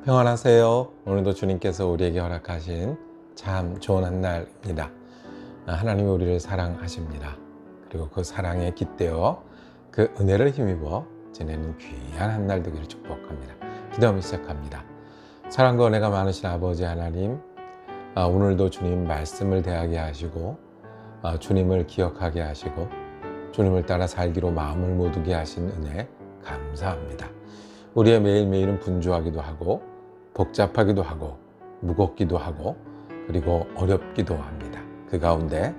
평안하세요. 오늘도 주님께서 우리에게 허락하신 참 좋은 한 날입니다. 하나님이 우리를 사랑하십니다. 그리고 그 사랑에 깃대어 그 은혜를 힘입어 지내는 귀한 한 날 되기를 축복합니다. 기도하며 시작합니다. 사랑과 은혜가 많으신 아버지 하나님, 오늘도 주님 말씀을 대하게 하시고 주님을 기억하게 하시고 주님을 따라 살기로 마음을 모두게 하신 은혜 감사합니다. 우리의 매일매일은 분주하기도 하고 복잡하기도 하고 무겁기도 하고 그리고 어렵기도 합니다. 그 가운데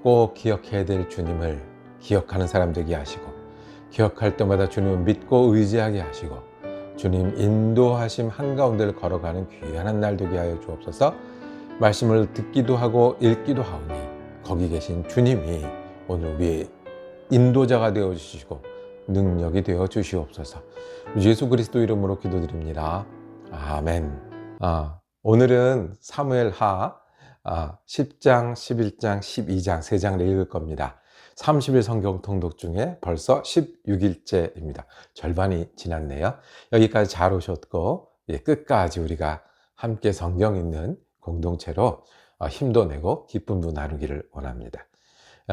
꼭 기억해야 될 주님을 기억하는 사람 되게 하시고, 기억할 때마다 주님을 믿고 의지하게 하시고, 주님 인도하심 한가운데를 걸어가는 귀한 한 날 되게 하여 주옵소서. 말씀을 듣기도 하고 읽기도 하오니 거기 계신 주님이 오늘 우리의 인도자가 되어 주시고 능력이 되어 주시옵소서. 예수 그리스도 이름으로 기도드립니다. 아멘. 오늘은 사무엘하 10장, 11장, 12장 3장을 읽을 겁니다. 30일 성경 통독 중에 벌써 16일째입니다. 절반이 지났네요. 여기까지 잘 오셨고 끝까지 우리가 함께 성경 읽는 공동체로 힘도 내고 기쁨도 나누기를 원합니다.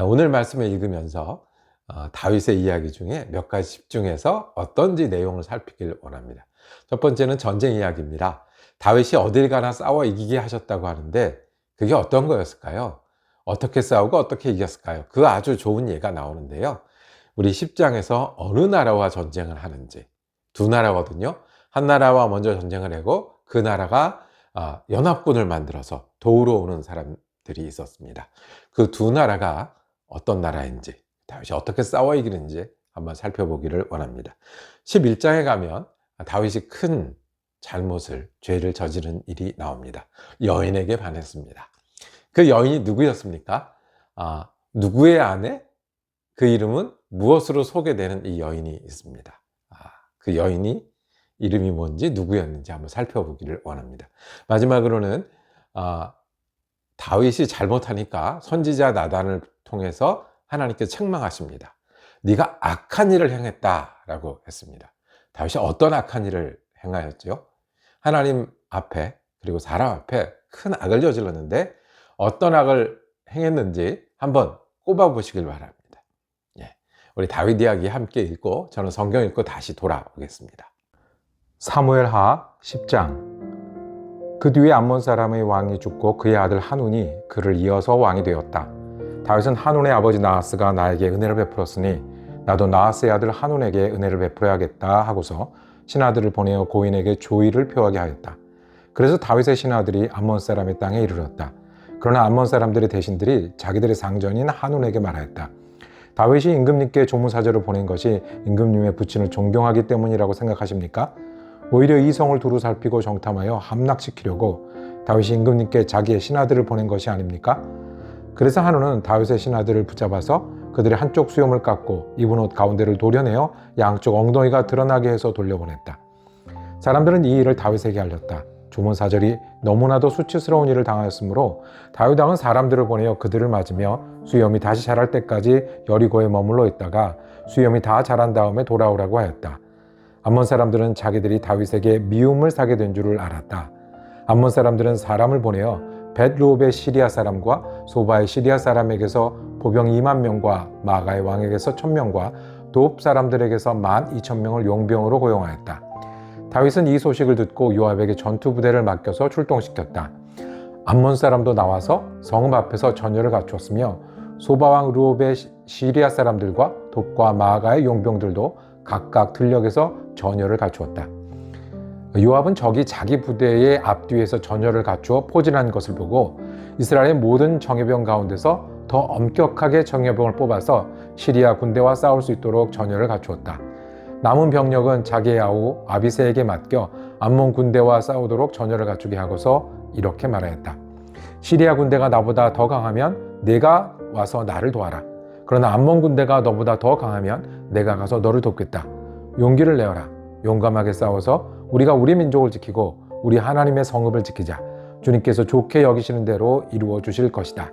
오늘 말씀을 읽으면서 다윗의 이야기 중에 몇 가지 집중해서 어떤지 내용을 살피길 원합니다. 첫 번째는 전쟁 이야기입니다. 다윗이 어딜 가나 싸워 이기게 하셨다고 하는데 그게 어떤 거였을까요? 어떻게 싸우고 어떻게 이겼을까요? 그 아주 좋은 예가 나오는데요. 우리 10장에서 어느 나라와 전쟁을 하는지, 두 나라거든요. 한 나라와 먼저 전쟁을 하고 그 나라가 연합군을 만들어서 도우러 오는 사람들이 있었습니다. 그 두 나라가 어떤 나라인지, 다윗이 어떻게 싸워 이기는지 한번 살펴보기를 원합니다. 11장에 가면 다윗이 큰 잘못을, 죄를 저지른 일이 나옵니다. 여인에게 반했습니다. 그 여인이 누구였습니까? 누구의 아내? 그 이름은 무엇으로 소개되는 이 여인이 있습니다. 그 여인이 이름이 뭔지 누구였는지 한번 살펴보기를 원합니다. 마지막으로는 다윗이 잘못하니까 선지자 나단을 통해서 하나님께서 책망하십니다. 네가 악한 일을 행했다라고 했습니다. 다윗이 어떤 악한 일을 행하였죠? 하나님 앞에 그리고 사람 앞에 큰 악을 저질렀는데 어떤 악을 행했는지 한번 꼽아보시길 바랍니다. 우리 다윗 이야기 함께 읽고 저는 성경 읽고 다시 돌아오겠습니다. 사무엘하 10장. 그 뒤에 암몬 사람의 왕이 죽고 그의 아들 한운이 그를 이어서 왕이 되었다. 다윗은 한운의 아버지 나하스가 나에게 은혜를 베풀었으니 나도 나하스의 아들 한운에게 은혜를 베풀어야겠다 하고서 신하들을 보내어 고인에게 조의를 표하게 하였다. 그래서 다윗의 신하들이 암몬 사람의 땅에 이르렀다. 그러나 암몬 사람들의 대신들이 자기들의 상전인 한운에게 말하였다. 다윗이 임금님께 조문사절을 보낸 것이 임금님의 부친을 존경하기 때문이라고 생각하십니까? 오히려 이 성을 두루 살피고 정탐하여 함락시키려고 다윗이 임금님께 자기의 신하들을 보낸 것이 아닙니까? 그래서 한운은 다윗의 신하들을 붙잡아서 그들의 한쪽 수염을 깎고 입은 옷 가운데를 도려내어 양쪽 엉덩이가 드러나게 해서 돌려보냈다. 사람들은 이 일을 다윗에게 알렸다. 조문사절이 너무나도 수치스러운 일을 당하였으므로 다윗 왕은 사람들을 보내어 그들을 맞으며 수염이 다시 자랄 때까지 여리고에 머물러 있다가 수염이 다 자란 다음에 돌아오라고 하였다. 암몬 사람들은 자기들이 다윗에게 미움을 사게 된 줄을 알았다. 암몬 사람들은 사람을 보내어 벳르홉의 시리아 사람과 소바의 시리아 사람에게서 보병 2만 명과 마가의 왕에게서 1,000명과 도읍 사람들에게서 12,000명을 용병으로 고용하였다. 다윗은 이 소식을 듣고 요압에게 전투 부대를 맡겨서 출동시켰다. 암몬 사람도 나와서 성읍 앞에서 전열을 갖추었으며 소바왕 르홉의 시리아 사람들과 돕과 마가의 용병들도 각각 들녘에서 전열을 갖추었다. 요압은 적이 자기 부대의 앞뒤에서 전열을 갖추어 포진한 것을 보고 이스라엘의 모든 정예병 가운데서 더 엄격하게 정예병을 뽑아서 시리아 군대와 싸울 수 있도록 전열을 갖추었다. 남은 병력은 자기의 아우 아비새에게 맡겨 암몬 군대와 싸우도록 전열을 갖추게 하고서 이렇게 말하였다. 시리아 군대가 나보다 더 강하면 내가 와서 나를 도와라. 그러나 암몬 군대가 너보다 더 강하면 내가 가서 너를 돕겠다. 용기를 내어라. 용감하게 싸워서 우리가 우리 민족을 지키고 우리 하나님의 성읍을 지키자. 주님께서 좋게 여기시는 대로 이루어 주실 것이다.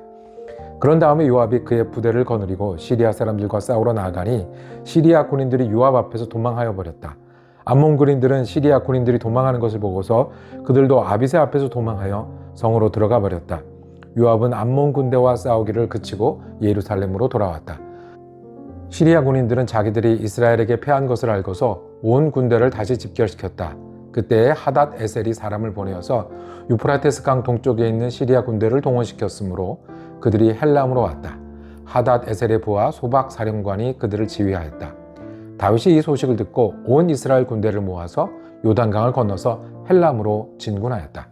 그런 다음에 요압이 그의 부대를 거느리고 시리아 사람들과 싸우러 나아가니 시리아 군인들이 요압 앞에서 도망하여 버렸다. 암몬 군인들은 시리아 군인들이 도망하는 것을 보고서 그들도 아비새 앞에서 도망하여 성으로 들어가 버렸다. 요압은 암몬 군대와 싸우기를 그치고 예루살렘으로 돌아왔다. 시리아 군인들은 자기들이 이스라엘에게 패한 것을 알고서 온 군대를 다시 집결시켰다. 그때 하닷 에셀이 사람을 보내어서 유프라테스 강 동쪽에 있는 시리아 군대를 동원시켰으므로 그들이 헬람으로 왔다. 하닷 에셀의 부하 소박 사령관이 그들을 지휘하였다. 다윗이 이 소식을 듣고 온 이스라엘 군대를 모아서 요단강을 건너서 헬람으로 진군하였다.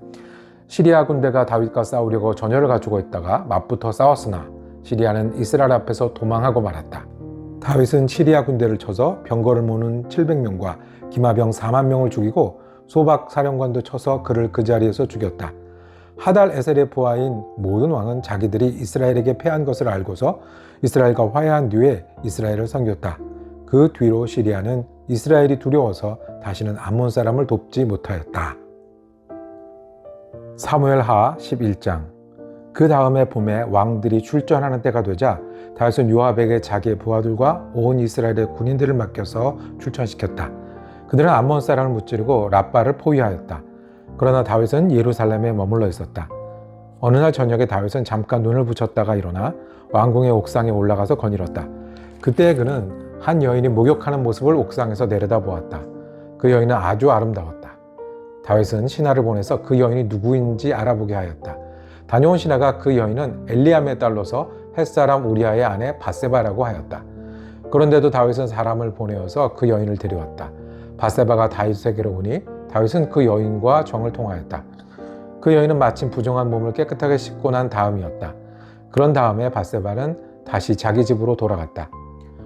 시리아 군대가 다윗과 싸우려고 전열을 갖추고 있다가 맞붙어 싸웠으나 시리아는 이스라엘 앞에서 도망하고 말았다. 다윗은 시리아 군대를 쳐서 병거를 모는 700명과 기마병 4만 명을 죽이고 소박 사령관도 쳐서 그를 그 자리에서 죽였다. 하달 에셀의 부하인 모든 왕은 자기들이 이스라엘에게 패한 것을 알고서 이스라엘과 화해한 뒤에 이스라엘을 섬겼다. 그 뒤로 시리아는 이스라엘이 두려워서 다시는 암몬 사람을 돕지 못하였다. 사무엘하 11장. 그 다음에 봄에 왕들이 출전하는 때가 되자 다윗은 요압에게 자기의 부하들과 온 이스라엘의 군인들을 맡겨서 출전시켰다. 그들은 암몬 사람을 무찌르고 랍바를 포위하였다. 그러나 다윗은 예루살렘에 머물러 있었다. 어느 날 저녁에 다윗은 잠깐 눈을 붙였다가 일어나 왕궁의 옥상에 올라가서 거닐었다. 그때 그는 한 여인이 목욕하는 모습을 옥상에서 내려다보았다. 그 여인은 아주 아름다웠다. 다윗은 신하를 보내서 그 여인이 누구인지 알아보게 하였다. 다녀온 신하가 그 여인은 엘리암의 딸로서 햇사람 우리아의 아내 밧세바라고 하였다. 그런데도 다윗은 사람을 보내어서 그 여인을 데려왔다. 밧세바가 다윗에게로 오니 다윗은 그 여인과 정을 통하였다. 그 여인은 마침 부정한 몸을 깨끗하게 씻고 난 다음이었다. 그런 다음에 밧세바는 다시 자기 집으로 돌아갔다.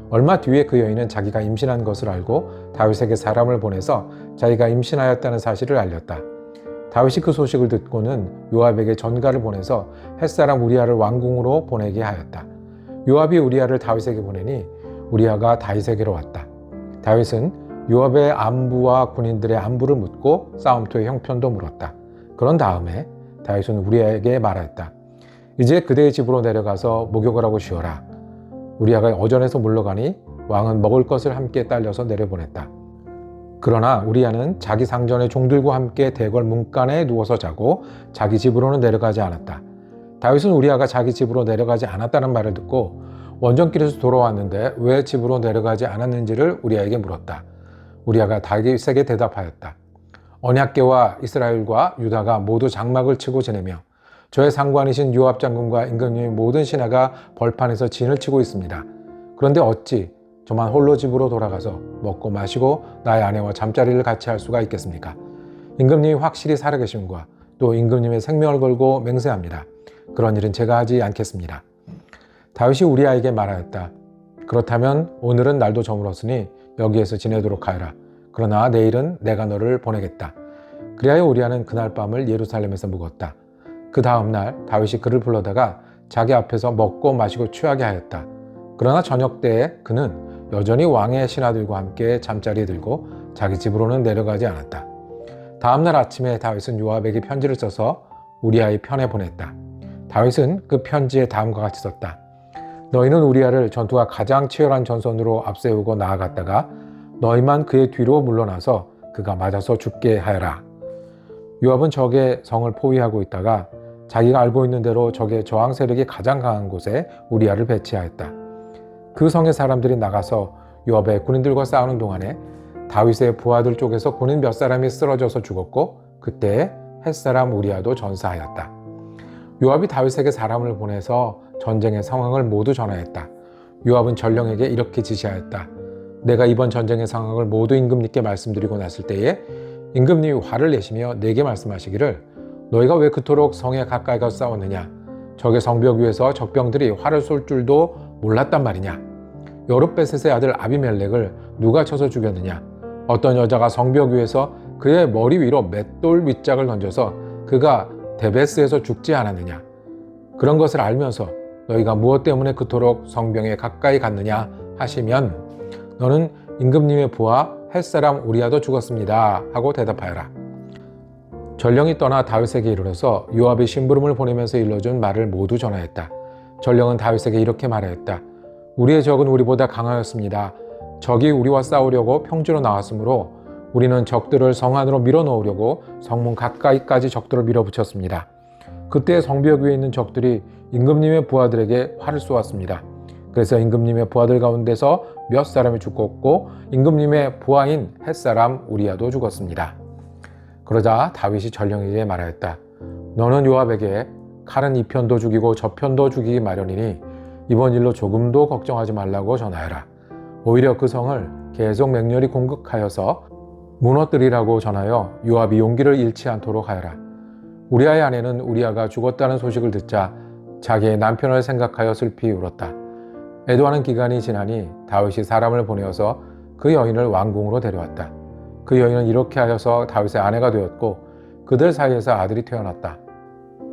얼마 뒤에 그 여인은 자기가 임신한 것을 알고 다윗에게 사람을 보내서 자기가 임신하였다는 사실을 알렸다. 다윗이 그 소식을 듣고는 요압에게 전가를 보내서 햇사람 우리아를 왕궁으로 보내게 하였다. 요압이 우리아를 다윗에게 보내니 우리아가 다윗에게로 왔다. 다윗은 요압의 안부와 군인들의 안부를 묻고 싸움터의 형편도 물었다. 그런 다음에 다윗은 우리아에게 말하였다. 이제 그대의 집으로 내려가서 목욕을 하고 쉬어라. 우리아가 어전에서 물러가니 왕은 먹을 것을 함께 딸려서 내려보냈다. 그러나 우리아는 자기 상전의 종들과 함께 대궐 문간에 누워서 자고 자기 집으로는 내려가지 않았다. 다윗은 우리아가 자기 집으로 내려가지 않았다는 말을 듣고 원정길에서 돌아왔는데 왜 집으로 내려가지 않았는지를 우리아에게 물었다. 우리아가 다윗에게 대답하였다. 언약궤와 이스라엘과 유다가 모두 장막을 치고 지내며 저의 상관이신 요압 장군과 임금님의 모든 신하가 벌판에서 진을 치고 있습니다. 그런데 어찌 저만 홀로 집으로 돌아가서 먹고 마시고 나의 아내와 잠자리를 같이 할 수가 있겠습니까? 임금님이 확실히 살아계심과 또 임금님의 생명을 걸고 맹세합니다. 그런 일은 제가 하지 않겠습니다. 다윗이 우리아에게 말하였다. 그렇다면 오늘은 날도 저물었으니 여기에서 지내도록 하여라. 그러나 내일은 내가 너를 보내겠다. 그리하여 우리아는 그날 밤을 예루살렘에서 묵었다. 그 다음 날 다윗이 그를 불러다가 자기 앞에서 먹고 마시고 취하게 하였다. 그러나 저녁 때에 그는 여전히 왕의 신하들과 함께 잠자리에 들고 자기 집으로는 내려가지 않았다. 다음 날 아침에 다윗은 요압에게 편지를 써서 우리아의 편에 보냈다. 다윗은 그 편지에 다음과 같이 썼다. 너희는 우리아를 전투가 가장 치열한 전선으로 앞세우고 나아갔다가 너희만 그의 뒤로 물러나서 그가 맞아서 죽게 하여라. 요압은 적의 성을 포위하고 있다가 자기가 알고 있는 대로 적의 저항 세력이 가장 강한 곳에 우리아를 배치하였다. 그 성의 사람들이 나가서 요압의 군인들과 싸우는 동안에 다윗의 부하들 쪽에서 군인 몇 사람이 쓰러져서 죽었고 그때 햇사람 우리아도 전사하였다. 요압이 다윗에게 사람을 보내서 전쟁의 상황을 모두 전하였다. 요압은 전령에게 이렇게 지시하였다. 내가 이번 전쟁의 상황을 모두 임금님께 말씀드리고 났을 때에 임금님이 화를 내시며 내게 말씀하시기를 너희가 왜 그토록 성에 가까이 가서 싸웠느냐? 적의 성벽 위에서 적병들이 활을 쏠 줄도 몰랐단 말이냐? 여룹베셋의 아들 아비멜렉을 누가 쳐서 죽였느냐? 어떤 여자가 성벽 위에서 그의 머리 위로 맷돌 윗짝을 던져서 그가 데베스에서 죽지 않았느냐? 그런 것을 알면서 너희가 무엇 때문에 그토록 성벽에 가까이 갔느냐 하시면 너는 임금님의 부하 햇사람 우리아도 죽었습니다 하고 대답하여라. 전령이 떠나 다윗에게 이르러서 요압의 심부름을 보내면서 일러준 말을 모두 전하였다. 전령은 다윗에게 이렇게 말하였다. 우리의 적은 우리보다 강하였습니다. 적이 우리와 싸우려고 평지로 나왔으므로 우리는 적들을 성 안으로 밀어넣으려고 성문 가까이까지 적들을 밀어붙였습니다. 그때 성벽 위에 있는 적들이 임금님의 부하들에게 활을 쏘았습니다. 그래서 임금님의 부하들 가운데서 몇 사람이 죽었고 임금님의 부하인 햇사람 우리아도 죽었습니다. 그러자 다윗이 전령에게 말하였다. 너는 요압에게 칼은 이 편도 죽이고 저 편도 죽이기 마련이니 이번 일로 조금도 걱정하지 말라고 전하여라. 오히려 그 성을 계속 맹렬히 공격하여서 무너뜨리라고 전하여 요압이 용기를 잃지 않도록 하여라. 우리아의 아내는 우리아가 죽었다는 소식을 듣자 자기의 남편을 생각하여 슬피 울었다. 애도하는 기간이 지나니 다윗이 사람을 보내어서 그 여인을 왕궁으로 데려왔다. 그 여인은 이렇게 하여서 다윗의 아내가 되었고 그들 사이에서 아들이 태어났다.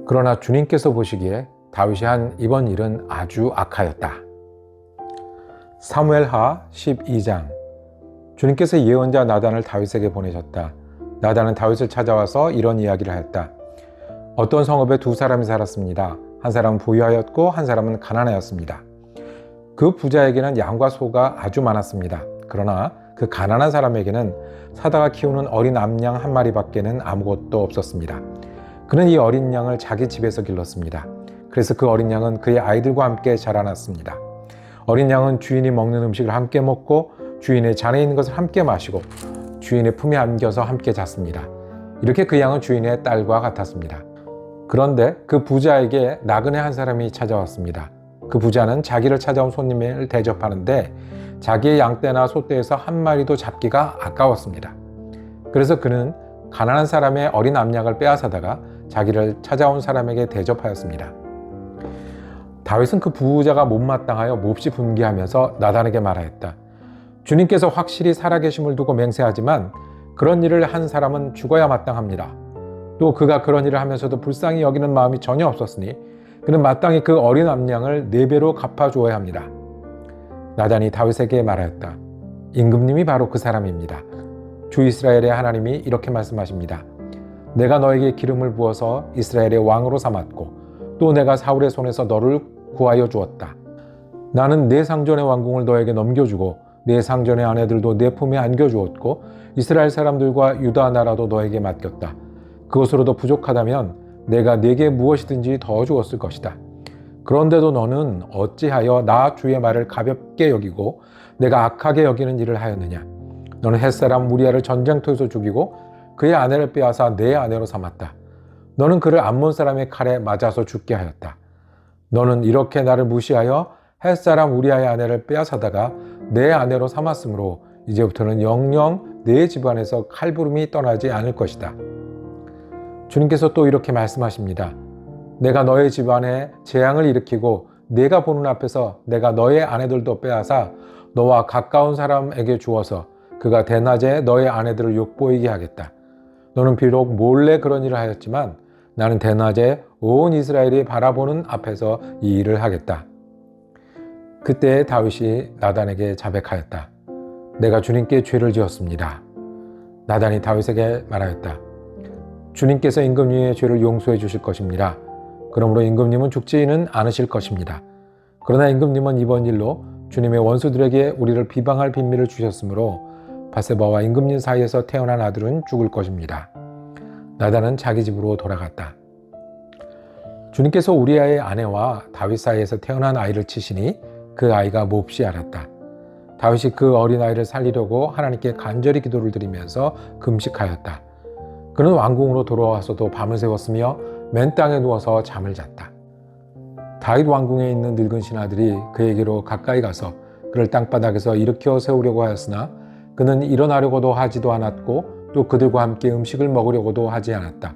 그러나 주님께서 보시기에 다윗이 한 이번 일은 아주 악하였다. 사무엘하 12장. 주님께서 예언자 나단을 다윗에게 보내셨다. 나단은 다윗을 찾아와서 이런 이야기를 하였다. 어떤 성읍에 두 사람이 살았습니다. 한 사람은 부유하였고 한 사람은 가난하였습니다. 그 부자에게는 양과 소가 아주 많았습니다. 그러나 그 가난한 사람에게는 사다가 키우는 어린 암양 한 마리밖에는 아무것도 없었습니다. 그는 이 어린 양을 자기 집에서 길렀습니다. 그래서 그 어린 양은 그의 아이들과 함께 자라났습니다. 어린 양은 주인이 먹는 음식을 함께 먹고 주인의 잔에 있는 것을 함께 마시고 주인의 품에 안겨서 함께 잤습니다. 이렇게 그 양은 주인의 딸과 같았습니다. 그런데 그 부자에게 나그네 한 사람이 찾아왔습니다. 그 부자는 자기를 찾아온 손님을 대접하는데 자기의 양떼나 소떼에서 한 마리도 잡기가 아까웠습니다. 그래서 그는 가난한 사람의 어린 암양을 빼앗아다가 자기를 찾아온 사람에게 대접하였습니다. 다윗은 그 부자가 못마땅하여 몹시 분개하면서 나단에게 말하였다. 주님께서 확실히 살아계심을 두고 맹세하지만 그런 일을 한 사람은 죽어야 마땅합니다. 또 그가 그런 일을 하면서도 불쌍히 여기는 마음이 전혀 없었으니 그는 마땅히 그 어린 암양을 4배로 갚아주어야 합니다. 나단이 다윗에게 말하였다. 임금님이 바로 그 사람입니다. 주 이스라엘의 하나님이 이렇게 말씀하십니다. 내가 너에게 기름을 부어서 이스라엘의 왕으로 삼았고 또 내가 사울의 손에서 너를 구하여 주었다. 나는 내 상전의 왕궁을 너에게 넘겨주고 내 상전의 아내들도 내 품에 안겨주었고 이스라엘 사람들과 유다 나라도 너에게 맡겼다. 그것으로도 부족하다면 내가 네게 무엇이든지 더 주었을 것이다. 그런데도 너는 어찌하여 나 주의 말을 가볍게 여기고 내가 악하게 여기는 일을 하였느냐. 너는 햇사람 우리아를 전쟁터에서 죽이고 그의 아내를 빼앗아 내 아내로 삼았다. 너는 그를 암몬 사람의 칼에 맞아서 죽게 하였다. 너는 이렇게 나를 무시하여 햇사람 우리아의 아내를 빼앗아다가 내 아내로 삼았으므로 이제부터는 영영 내 집안에서 칼부름이 떠나지 않을 것이다. 주님께서 또 이렇게 말씀하십니다. 내가 너의 집안에 재앙을 일으키고 내가 보는 앞에서 내가 너의 아내들도 빼앗아 너와 가까운 사람에게 주어서 그가 대낮에 너의 아내들을 욕보이게 하겠다. 너는 비록 몰래 그런 일을 하였지만 나는 대낮에 온 이스라엘이 바라보는 앞에서 이 일을 하겠다. 그때 다윗이 나단에게 자백하였다. 내가 주님께 죄를 지었습니다. 나단이 다윗에게 말하였다. 주님께서 임금님의 죄를 용서해 주실 것입니다. 그러므로 임금님은 죽지는 않으실 것입니다. 그러나 임금님은 이번 일로 주님의 원수들에게 우리를 비방할 빈미를 주셨으므로 바세바와 임금님 사이에서 태어난 아들은 죽을 것입니다. 나단은 자기 집으로 돌아갔다. 주님께서 우리아의 아내와 다윗 사이에서 태어난 아이를 치시니 그 아이가 몹시 앓았다. 다윗이 그 어린아이를 살리려고 하나님께 간절히 기도를 드리면서 금식하였다. 그는 왕궁으로 돌아와서도 밤을 새웠으며 맨 땅에 누워서 잠을 잤다. 다윗 왕궁에 있는 늙은 신하들이 그에게로 가까이 가서 그를 땅바닥에서 일으켜 세우려고 하였으나 그는 일어나려고도 하지도 않았고 또 그들과 함께 음식을 먹으려고도 하지 않았다.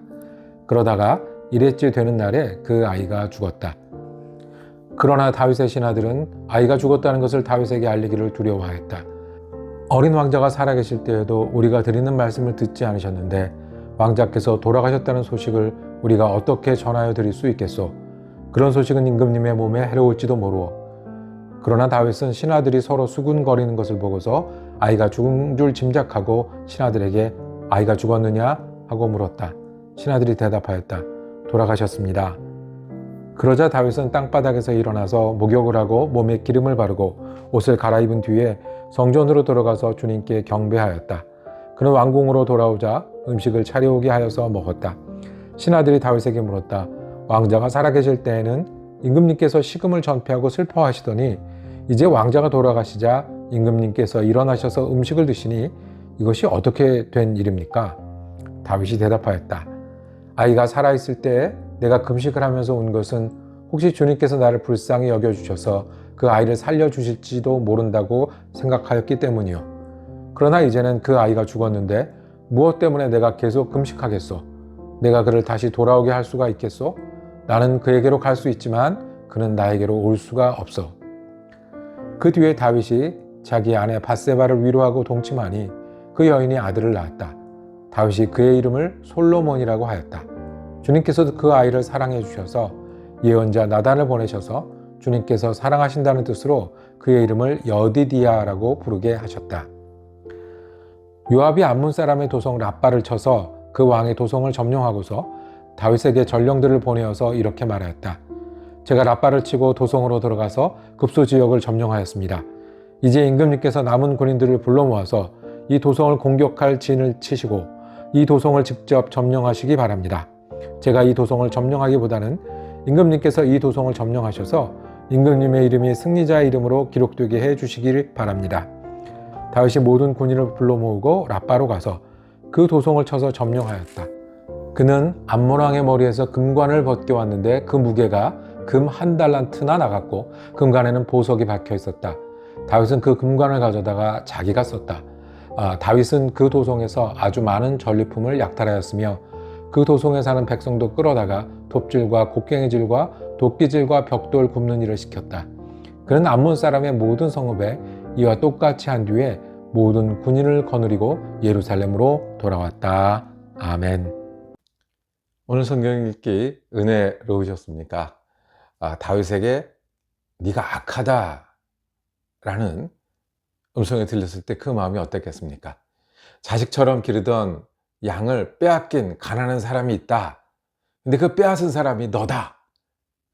그러다가 일회째 되는 날에 그 아이가 죽었다. 그러나 다윗의 신하들은 아이가 죽었다는 것을 다윗에게 알리기를 두려워하였다. 어린 왕자가 살아계실 때에도 우리가 드리는 말씀을 듣지 않으셨는데 왕자께서 돌아가셨다는 소식을 우리가 어떻게 전하여 드릴 수 있겠소? 그런 소식은 임금님의 몸에 해로울지도 모르오. 그러나 다윗은 신하들이 서로 수군거리는 것을 보고서 아이가 죽은 줄 짐작하고 신하들에게 아이가 죽었느냐 하고 물었다. 신하들이 대답하였다. 돌아가셨습니다. 그러자 다윗은 땅바닥에서 일어나서 목욕을 하고 몸에 기름을 바르고 옷을 갈아입은 뒤에 성전으로 들어가서 주님께 경배하였다. 그는 왕궁으로 돌아오자 음식을 차려오게 하여서 먹었다. 신하들이 다윗에게 물었다. 왕자가 살아계실 때에는 임금님께서 식음을 전폐하고 슬퍼하시더니 이제 왕자가 돌아가시자 임금님께서 일어나셔서 음식을 드시니 이것이 어떻게 된 일입니까? 다윗이 대답하였다. 아이가 살아있을 때에 내가 금식을 하면서 온 것은 혹시 주님께서 나를 불쌍히 여겨주셔서 그 아이를 살려주실지도 모른다고 생각하였기 때문이요. 그러나 이제는 그 아이가 죽었는데 무엇 때문에 내가 계속 금식하겠소? 내가 그를 다시 돌아오게 할 수가 있겠소? 나는 그에게로 갈 수 있지만 그는 나에게로 올 수가 없어. 그 뒤에 다윗이 자기 아내 밧세바를 위로하고 동침하니 그 여인이 아들을 낳았다. 다윗이 그의 이름을 솔로몬이라고 하였다. 주님께서도 그 아이를 사랑해 주셔서 예언자 나단을 보내셔서 주님께서 사랑하신다는 뜻으로 그의 이름을 여디디아라고 부르게 하셨다. 요압이 암몬 사람의 도성 랍바를 쳐서 그 왕의 도성을 점령하고서 다윗에게 전령들을 보내어서 이렇게 말하였다. 제가 랍바를 치고 도성으로 들어가서 급소 지역을 점령하였습니다. 이제 임금님께서 남은 군인들을 불러 모아서 이 도성을 공격할 진을 치시고 이 도성을 직접 점령하시기 바랍니다. 제가 이 도성을 점령하기보다는 임금님께서 이 도성을 점령하셔서 임금님의 이름이 승리자의 이름으로 기록되게 해주시길 바랍니다. 다윗이 모든 군인을 불러 모으고 랍바로 가서 그 도성을 쳐서 점령하였다. 그는 암몬 왕의 머리에서 금관을 벗겨왔는데 그 무게가 금 1달란트나 나갔고 금관에는 보석이 박혀 있었다. 다윗은 그 금관을 가져다가 자기가 썼다. 다윗은 그 도성에서 아주 많은 전리품을 약탈하였으며 그 도성에 사는 백성도 끌어다가 톱질과 곡괭이질과 도끼질과 벽돌 굽는 일을 시켰다. 그는 암몬 사람의 모든 성읍에 이와 똑같이 한 뒤에 모든 군인을 거느리고 예루살렘으로 돌아왔다. 아멘. 오늘 성경 읽기 은혜로우셨습니까? 다윗에게 네가 악하다라는 음성이 들렸을 때 그 마음이 어땠겠습니까? 자식처럼 기르던 양을 빼앗긴 가난한 사람이 있다. 근데 그 빼앗은 사람이 너다.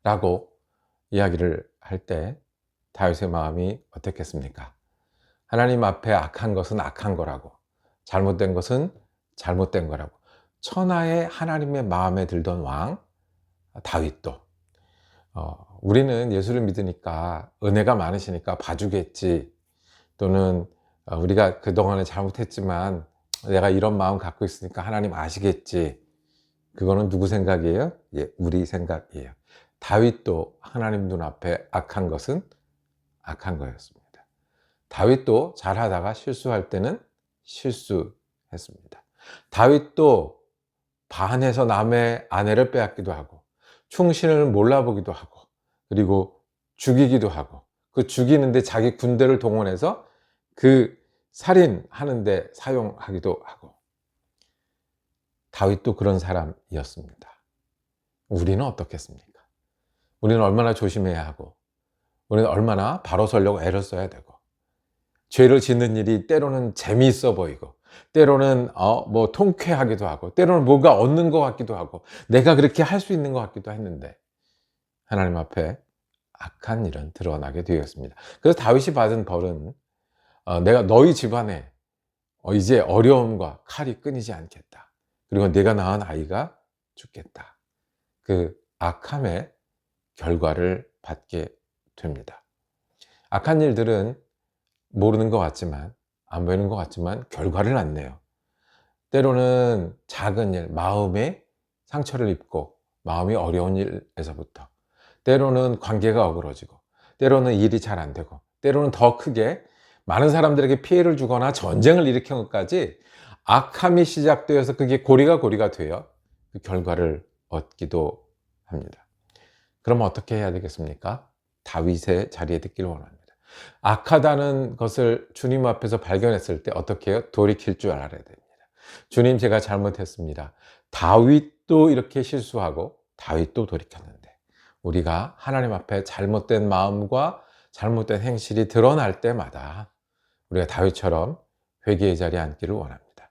라고 이야기를 할 때 다윗의 마음이 어땠겠습니까? 하나님 앞에 악한 것은 악한 거라고, 잘못된 것은 잘못된 거라고, 천하의 하나님의 마음에 들던 왕 다윗도 우리는 예수를 믿으니까 은혜가 많으시니까 봐주겠지, 또는 우리가 그동안에 잘못했지만 내가 이런 마음 갖고 있으니까 하나님 아시겠지. 그거는 누구 생각이에요? 예, 우리 생각이에요. 다윗도 하나님 눈앞에 악한 것은 악한 거였습니다. 다윗도 잘하다가 실수할 때는 실수했습니다. 다윗도 반해서 남의 아내를 빼앗기도 하고, 충신을 몰라보기도 하고, 그리고 죽이기도 하고, 그 죽이는데 자기 군대를 동원해서 그 살인하는데 사용하기도 하고, 다윗도 그런 사람이었습니다. 우리는 어떻겠습니까? 우리는 얼마나 조심해야 하고, 우리는 얼마나 바로 서려고 애를 써야 되고, 죄를 짓는 일이 때로는 재미있어 보이고, 때로는 뭐 통쾌하기도 하고, 때로는 뭔가 얻는 것 같기도 하고, 내가 그렇게 할 수 있는 것 같기도 했는데 하나님 앞에 악한 일은 드러나게 되었습니다. 그래서 다윗이 받은 벌은 내가 너희 집안에 이제 어려움과 칼이 끊이지 않겠다. 그리고 내가 낳은 아이가 죽겠다. 그 악함의 결과를 받게 됩니다. 악한 일들은 모르는 것 같지만, 안 보이는 것 같지만 결과를 안 내요. 때로는 작은 일, 마음에 상처를 입고 마음이 어려운 일에서부터, 때로는 관계가 어그러지고, 때로는 일이 잘 안 되고, 때로는 더 크게 많은 사람들에게 피해를 주거나 전쟁을 일으킨 것까지 악함이 시작되어서 그게 고리가 돼요. 그 결과를 얻기도 합니다. 그럼 어떻게 해야 되겠습니까? 다윗의 자리에 듣기를 원합니다. 악하다는 것을 주님 앞에서 발견했을 때 어떻게 해요? 돌이킬 줄 알아야 됩니다. 주님, 제가 잘못했습니다. 다윗도 이렇게 실수하고 다윗도 돌이켰는데, 우리가 하나님 앞에 잘못된 마음과 잘못된 행실이 드러날 때마다 우리가 다윗처럼 회개의 자리에 앉기를 원합니다.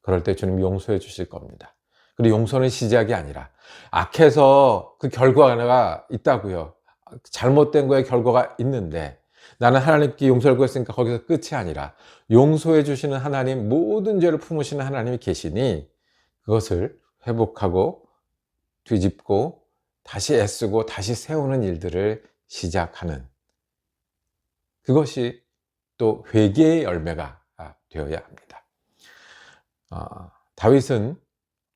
그럴 때 주님 용서해 주실 겁니다. 그리고 용서는 시작이 아니라, 악해서 그 결과가 있다고요. 잘못된 거에 결과가 있는데 나는 하나님께 용서를 구했으니까 거기서 끝이 아니라 용서해 주시는 하나님, 모든 죄를 품으시는 하나님이 계시니 그것을 회복하고 뒤집고 다시 애쓰고 다시 세우는 일들을 시작하는, 그것이 또 회개의 열매가 되어야 합니다. 다윗은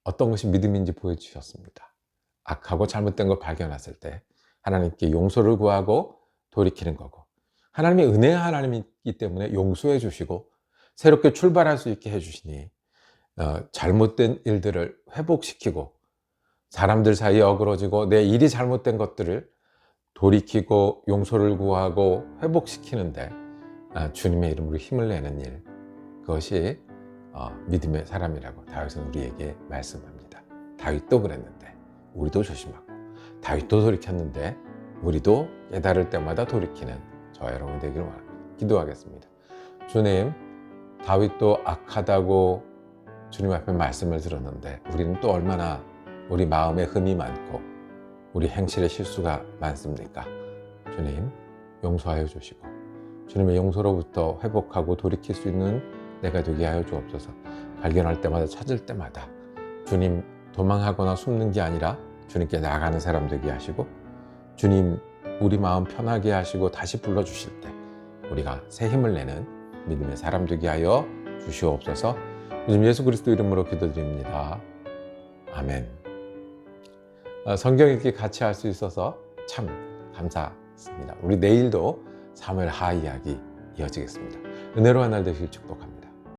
어떤 것이 믿음인지 보여주셨습니다. 악하고 잘못된 걸 발견했을 때 하나님께 용서를 구하고 돌이키는 거고, 하나님이 은혜의 하나님이기 때문에 용서해 주시고 새롭게 출발할 수 있게 해주시니 잘못된 일들을 회복시키고 사람들 사이에 어그러지고 내 일이 잘못된 것들을 돌이키고 용서를 구하고 회복시키는데 주님의 이름으로 힘을 내는 일, 그것이 믿음의 사람이라고 다윗은 우리에게 말씀합니다. 다윗도 그랬는데 우리도 조심하고, 다윗도 돌이켰는데 우리도 깨달을 때마다 돌이키는 저와 여러분 되기를 원합니다. 기도하겠습니다. 주님, 다윗도 악하다고 주님 앞에 말씀을 들었는데 우리는 또 얼마나 우리 마음에 흠이 많고 우리 행실에 실수가 많습니까? 주님, 용서하여 주시고 주님의 용서로부터 회복하고 돌이킬 수 있는 내가 되게 하여 주옵소서. 발견할 때마다, 찾을 때마다 주님 도망하거나 숨는 게 아니라 주님께 나아가는 사람 되게 하시고, 주님 우리 마음 편하게 하시고 다시 불러주실 때 우리가 새 힘을 내는 믿음의 사람 되게 하여 주시옵소서. 요즘 예수 그리스도 이름으로 기도드립니다. 아멘. 성경 읽기 같이 할 수 있어서 참 감사했습니다. 우리 내일도 사무엘 하 이야기 이어지겠습니다. 은혜로운 날 되시길 축복합니다.